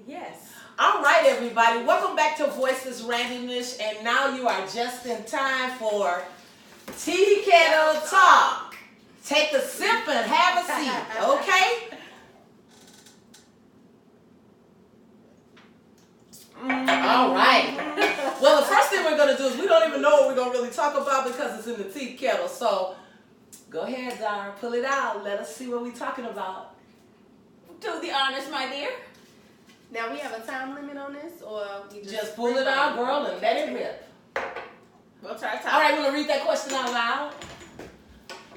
Yes. All right, everybody. Welcome back to Voices Randomness, and now you are just in time for Teakettle Talk. Take a sip and have a seat, okay? All right. Well, the first thing we're going to do is we don't even know what we're going to really talk about because it's in the tea kettle. So go ahead, Dara. Pull it out. Let us see what we're talking about. Do the honors, my dear. Now we have a time limit on this, or we just pull it out, girl, and let it rip. We'll try to. All right, we're going to read that question out loud.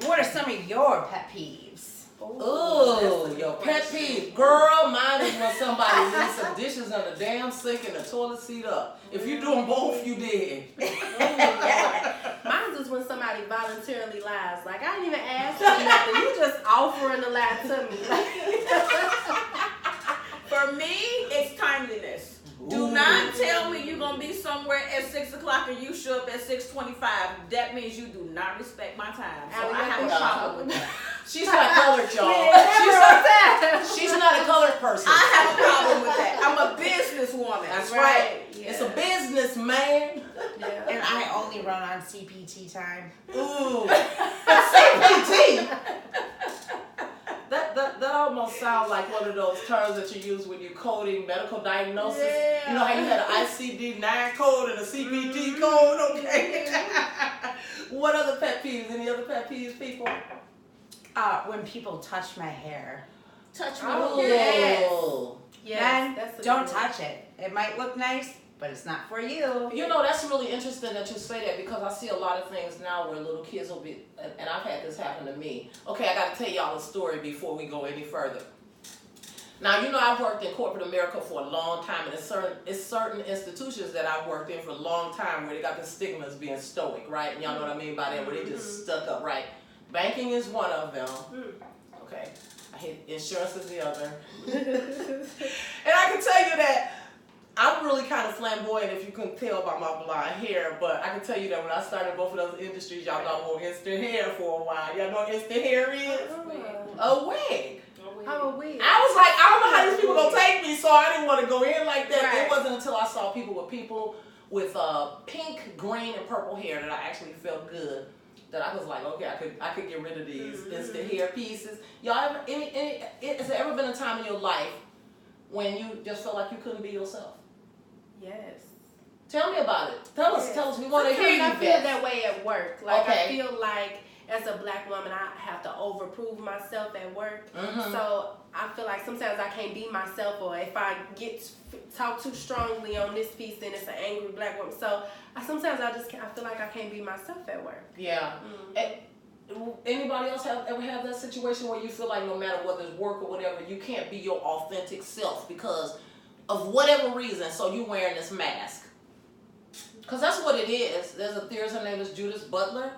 What are some of your pet peeves? Ooh, your pet peeve. Girl, mine is when somebody leaves some dishes in the damn sink and the toilet seat up. If you do them both, you did. Mine is when somebody voluntarily lies. Like, I didn't even ask for nothing. You just offering to lie to me. For me, it's timeliness. Do not tell me you're going to be somewhere at 6 o'clock and you show up at 6:25. That means you do not respect my time. So I have a problem with that. She's not colored, y'all. She's not a colored person. I have a problem with that. I'm a businesswoman. That's right. Yeah. It's a business, man. Yeah. And I only run on CPT time. Ooh. CPT? That almost sounds like one of those terms that you use when you're coding medical diagnosis. Yeah. You know how you had an ICD-9 code and a CPT code? Okay. What other pet peeves? Any other pet peeves, people? When people touch my hair. Touch me. Oh. Yes. Men, don't one. touch it. It might look nice, but it's not for you. You know, that's really interesting that you say that because I see a lot of things now where little kids will be, and I've had this happen to me. Okay, I got to tell y'all a story before we go any further. Now, you know, I've worked in corporate America for a long time, and it's certain institutions that I've worked in for a long time where they got the stigma as being stoic, right? And y'all know what I mean by that, where they just stuck up, right? Banking is one of them. Okay. I hate insurance is the other. And I can tell you that I'm really kind of flamboyant if you couldn't tell by my blonde hair, but I can tell you that when I started both of those industries, y'all know I wore instant hair for a while. Y'all know what instant hair is? A wig. Oh, weird. I was like, I don't know how these people gonna take me, so I didn't want to go in like that. Right. It wasn't until I saw people with pink, green, and purple hair that I actually felt good. That I was like, okay, I could get rid of these instant hair pieces. Y'all ever? Has there ever been a time in your life when you just felt like you couldn't be yourself? Yes. Tell me about it. Tell us. We want to hear you. I feel that way at work. Like, okay. I feel like as a black woman, I have to overprove myself at work. So I feel like sometimes I can't be myself, or if I talk too strongly on this piece, then it's an angry black woman. So sometimes I feel like I can't be myself at work. Yeah. Anybody else ever have that situation where you feel like no matter whether it's work or whatever, you can't be your authentic self because of whatever reason, so you wearing this mask? Because that's what it is. There's a theorist, her name is Judith Butler,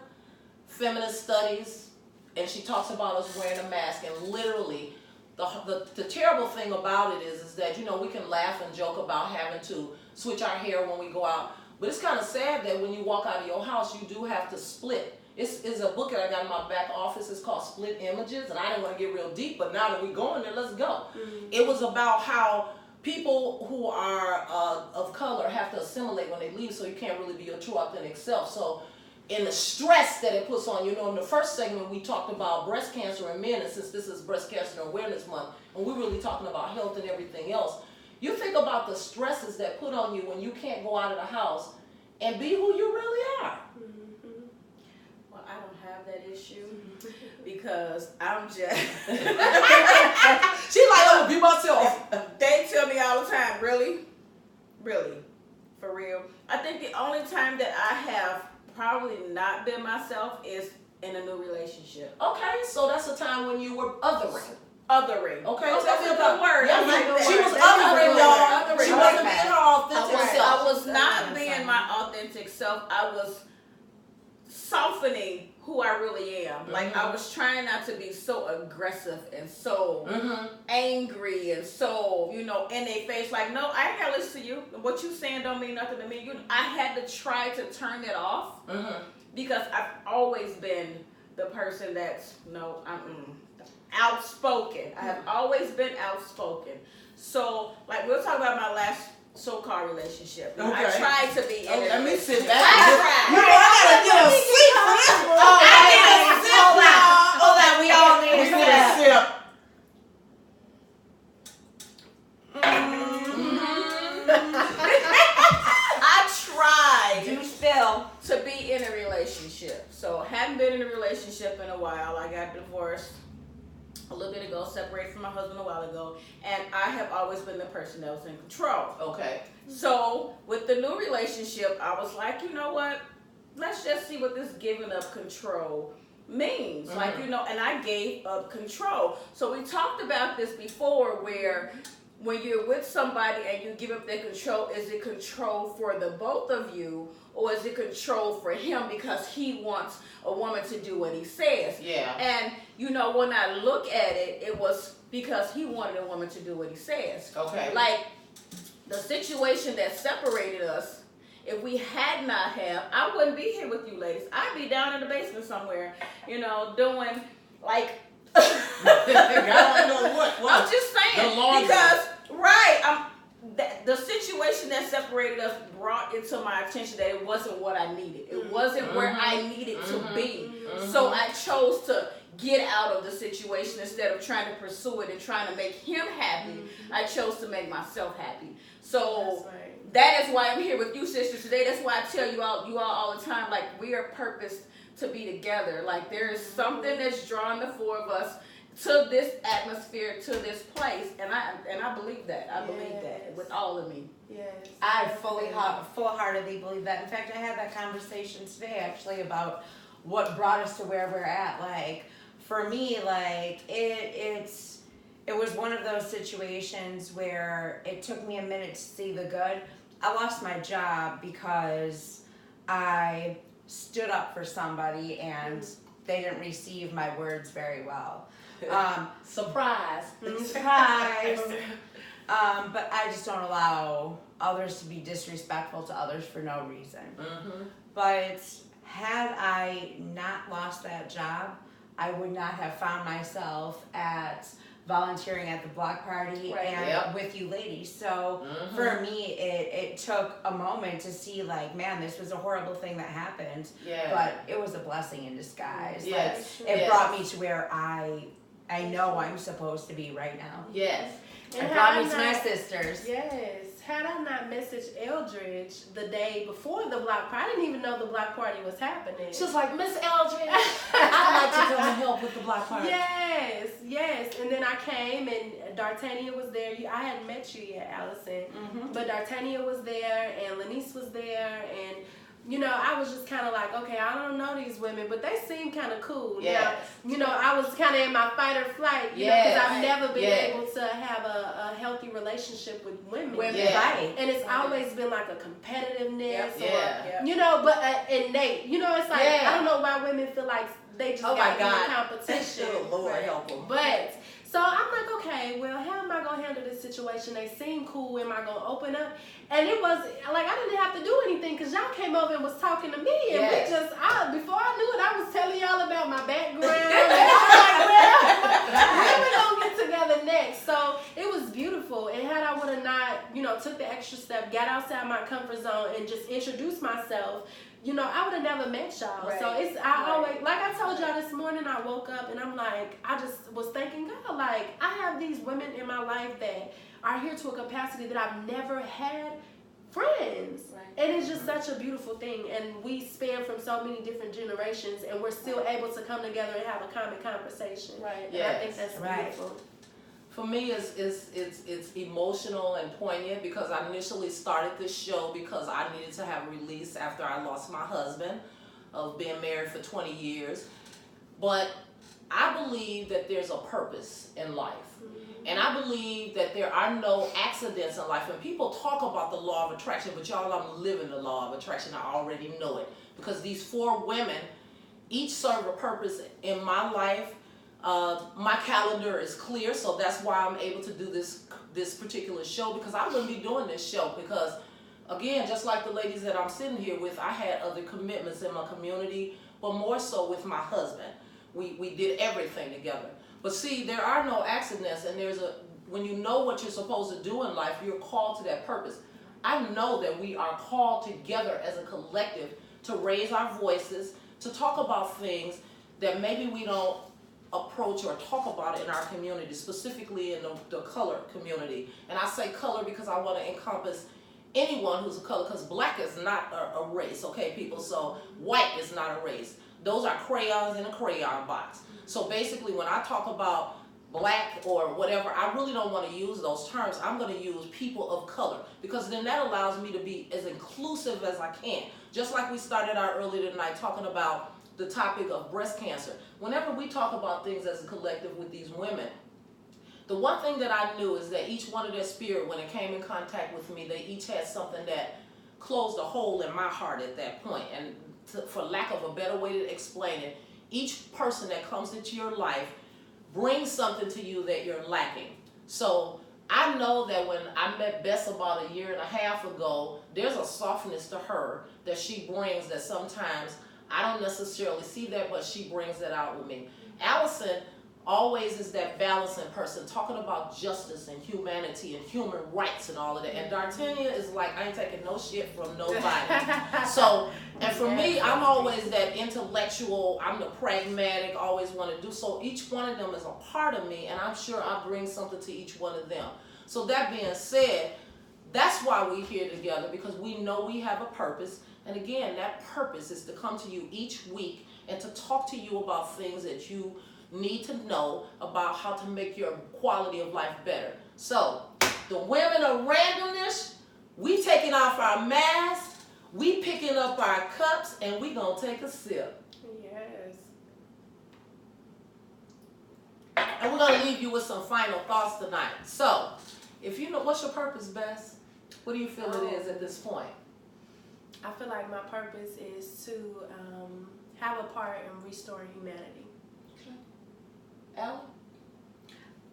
feminist studies, and she talks about us wearing a mask. And literally, the terrible thing about it is that, you know, we can laugh and joke about having to switch our hair when we go out, but it's kind of sad that when you walk out of your house, you do have to split. It's a book that I got in my back office. It's called Split Images, and I didn't want to get real deep, but now that we're going there, let's go. It was about how people who are of color have to assimilate when they leave, so you can't really be your true authentic self. So in the stress that it puts on you, know, in the first segment we talked about breast cancer in men, and since this is Breast Cancer Awareness Month, and we're really talking about health and everything else, you think about the stresses that put on you when you can't go out of the house and be who you really are. Well, I don't have that issue because I'm just... She like, I'm gonna be myself. They tell me all the time, really? Really? For real? I think the only time that I have probably not been myself is in a new relationship. Okay, so that's a time when you were othering. Othering. Okay, oh, that's a good word. Yeah, she was othering, y'all. She wasn't being her authentic self. I was not being my authentic self. I was softening who I really am. Like, I was trying not to be so aggressive and so angry and so, you know, in their face. Like, no, I ain't gotta listen to you. What you saying don't mean nothing to me. I had to try to turn it off because I've always been the person that's, outspoken. I have always been outspoken. So, like, we'll talk about my last so-called relationship. Okay. I tried to be in it. Let me sit I back. tried. You know, I gotta get a sip for this one. Hold on. We all need We a need a sip. sip. I tried Do spill. to be in a relationship. So, haven't been in a relationship in a while. I got divorced a little bit ago, separated from my husband a while ago, and I have always been the person that was in control. Okay. So, with the new relationship, I was like, you know what? Let's just see what this giving up control means. Mm-hmm. Like, you know, and I gave up control. So, we talked about this before where when you're with somebody and you give up that control, is it control for the both of you, or is it control for him because he wants a woman to do what he says? Yeah. And, you know, when I look at it, it was because he wanted a woman to do what he says. Okay. Like, the situation that separated us, if we had not have, I wouldn't be here with you ladies. I'd be down in the basement somewhere, you know, doing, like... God knows what. I'm just saying, The laundry. because the situation that separated us brought it to my attention that it wasn't what I needed. It wasn't where I needed to be. So I chose to get out of the situation instead of trying to pursue it and trying to make him happy. I chose to make myself happy. So that is why I'm here with you sisters today. That's why I tell you all the time, like, we are purposed to be together. Like, there is something that's drawn the four of us to this atmosphere, to this place, and I believe that. I believe that with all of me. Yes. I full-heartedly believe that. In fact, I had that conversation today actually about what brought us to where we're at. Like, for me, like, it was one of those situations where it took me a minute to see the good. I lost my job because I stood up for somebody and they didn't receive my words very well. Surprise. Surprise. But I just don't allow others to be disrespectful to others for no reason. But had I not lost that job, I would not have found myself at volunteering at the block party and with you ladies. So for me, it took a moment to see, like, man, this was a horrible thing that happened, but it was a blessing in disguise. Yes. Like, it brought me to where I know I'm supposed to be right now. Yes. It brought me to my sisters. Yes. Had I not messaged Eldridge the day before the block party, I didn't even know the block party was happening. She was like, Miss Eldridge, I'd like to come and help with the block party. Yes. And then I came and Dartania was there. I hadn't met you yet, Allison. But Dartania was there and Lateness was there, and you know, I was just kind of like, okay, I don't know these women, but they seem kind of cool. Yes. Now, you know, I was kind of in my fight or flight, you know, because I've never been able to have a healthy relationship with women. Right. And it's always been like a competitiveness or, you Yeah. know, but innate. You know, it's like, I don't know why women feel like they just got to be in competition. Lord help them. But, so I'm like, okay, well, how am I going to handle this situation? They seem cool. Am I going to open up? And it was, like, I didn't have to do anything because y'all came over and was talking to me. And we just, before I knew it, I was telling y'all about my background. And I was like, well, when we going to get together next? So it was beautiful. And had I would have not, you know, took the extra step, got outside my comfort zone and just introduced myself, you know, I would have never met y'all. So I always, like I told y'all this morning, I woke up and I'm like, I just was thanking God, like, I have these women in my life that are here to a capacity that I've never had friends. And it's just such a beautiful thing. And we span from so many different generations and we're still able to come together and have a common conversation. And I think that's beautiful. For me, it's emotional and poignant because I initially started this show because I needed to have a release after I lost my husband of being married for 20 years. But I believe that there's a purpose in life. And I believe that there are no accidents in life. And people talk about the law of attraction, but y'all, I'm living the law of attraction. I already know it. Because these four women, each serve a purpose in my life. My calendar is clear, so that's why I'm able to do this particular show, because I wouldn't be doing this show because, again, just like the ladies that I'm sitting here with, I had other commitments in my community, but more so with my husband. We did everything together. But see, there are no accidents, and when you know what you're supposed to do in life, you're called to that purpose. I know that we are called together as a collective to raise our voices, to talk about things that maybe we don't approach or talk about in our community, specifically in the color community. And I say color because I want to encompass anyone who's a color, because black is not a race, okay, people? So white is not a race. Those are crayons in a crayon box. So basically, when I talk about black or whatever, I really don't want to use those terms. I'm going to use people of color, because then that allows me to be as inclusive as I can. Just like we started out earlier tonight talking about the topic of breast cancer. Whenever we talk about things as a collective with these women, the one thing that I knew is that each one of their spirit, when it came in contact with me, they each had something that closed a hole in my heart at that point. And for lack of a better way to explain it, each person that comes into your life brings something to you that you're lacking. So I know that when I met Bes about a year and a half ago, there's a softness to her that she brings that sometimes I don't necessarily see that, but she brings that out with me. Allison always is that balancing person, talking about justice and humanity and human rights and all of that. And Dartania is like, I ain't taking no shit from nobody. So, and for me, I'm always that intellectual, I'm the pragmatic, always want to do. So each one of them is a part of me, and I'm sure I bring something to each one of them. So that being said, that's why we're here together, because we know we have a purpose. And again, that purpose is to come to you each week and to talk to you about things that you need to know about how to make your quality of life better. So, the women of randomness, we taking off our masks, we picking up our cups, and we gonna take a sip. Yes. And we're gonna leave you with some final thoughts tonight. So, if you know, what's your purpose, Bes? What do you feel it is at this point? I feel like my purpose is to have a part in restoring humanity. Ellen?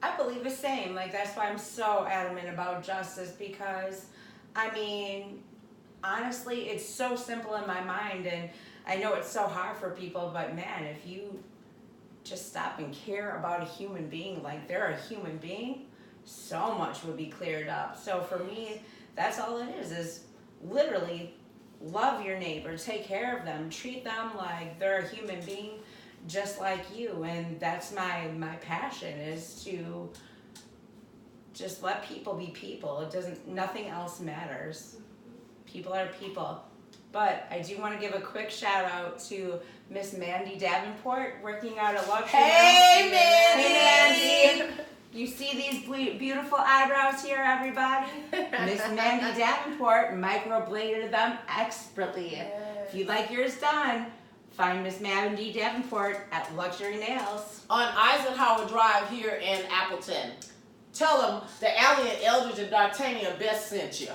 I believe the same. Like, that's why I'm so adamant about justice, because, I mean, honestly, it's so simple in my mind, and I know it's so hard for people, but man, if you just stop and care about a human being like they're a human being, so much would be cleared up. So for me, that's all it is literally love your neighbor, take care of them, treat them like they're a human being just like you. And that's my passion, is to just let people be people. Nothing else matters. People are people. But I do want to give a quick shout out to Miss Mandy Davenport, working out at Luxury. Hey, Mandy! Hey, Mandy! You see these beautiful eyebrows here, everybody? Miss Mandy Davenport microbladed them expertly. Yes. If you'd like yours done, find Miss Mandy Davenport at Luxury Nails. On Eisenhower Drive here in Appleton. Tell them the Allision and Eldridge and Dartania Bes sent you.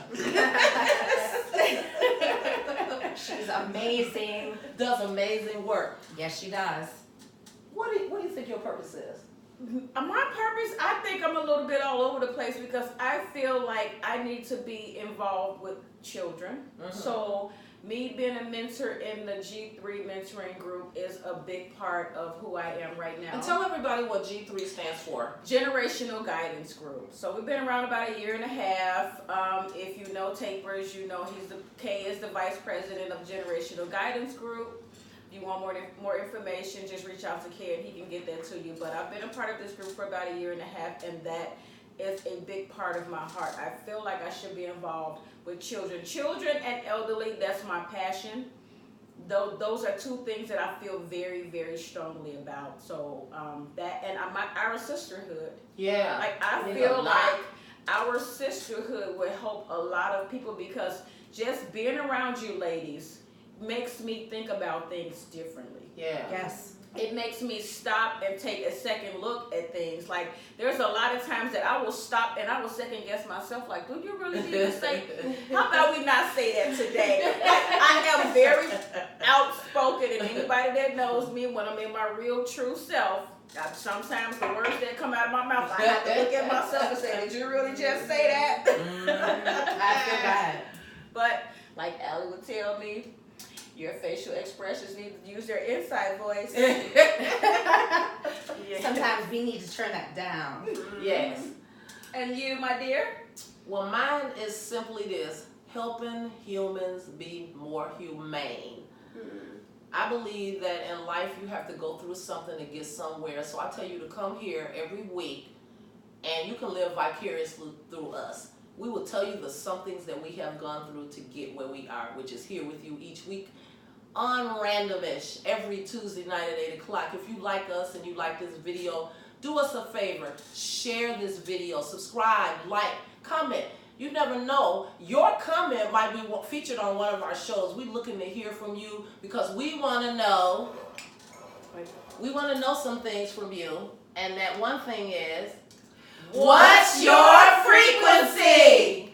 She's amazing. Does amazing work. Yes, she does. What do you think your purpose is? My purpose, I think I'm a little bit all over the place, because I feel like I need to be involved with children. Mm-hmm. So me being a mentor in the G3 mentoring group is a big part of who I am right now. And tell everybody what G3 stands for. Generational Guidance Group. So we've been around about a year and a half. If you know Tapers, you know Kay is the vice president of Generational Guidance Group. If you want more information, just reach out to Kay and he can get that to you. But I've been a part of this group for about a year and a half, and that is a big part of my heart. I feel like I should be involved with children and elderly. That's my passion. Those are two things that I feel very, very strongly about. So that, and our sisterhood. Yeah. Like, I feel like our sisterhood would help a lot of people, because just being around you ladies makes me think about things differently. Yeah. Yes. It makes me stop and take a second look at things. Like, there's a lot of times that I will stop and I will second guess myself, like, do you really need to say, how about we not say that today? Like, I am very outspoken, and anybody that knows me, when I'm in my real true self, sometimes the words that come out of my mouth, I have to look at myself and say, did you really just say that? I feel bad. But like Allie would tell me, your facial expressions need to use their inside voice. Sometimes we need to turn that down. Yes. And you, my dear? Well, mine is simply this: helping humans be more humane. I believe that in life you have to go through something to get somewhere. So I tell you to come here every week and you can live vicariously through us. We will tell you the somethings that we have gone through to get where we are, which is here with you each week on Randomish every Tuesday night at 8 o'clock. If you like us and you like this video, do us a favor. Share this video. Subscribe, like, comment. You never know. Your comment might be featured on one of our shows. We're looking to hear from you because we want to know. We want to know some things from you. And that one thing is, what's your frequency?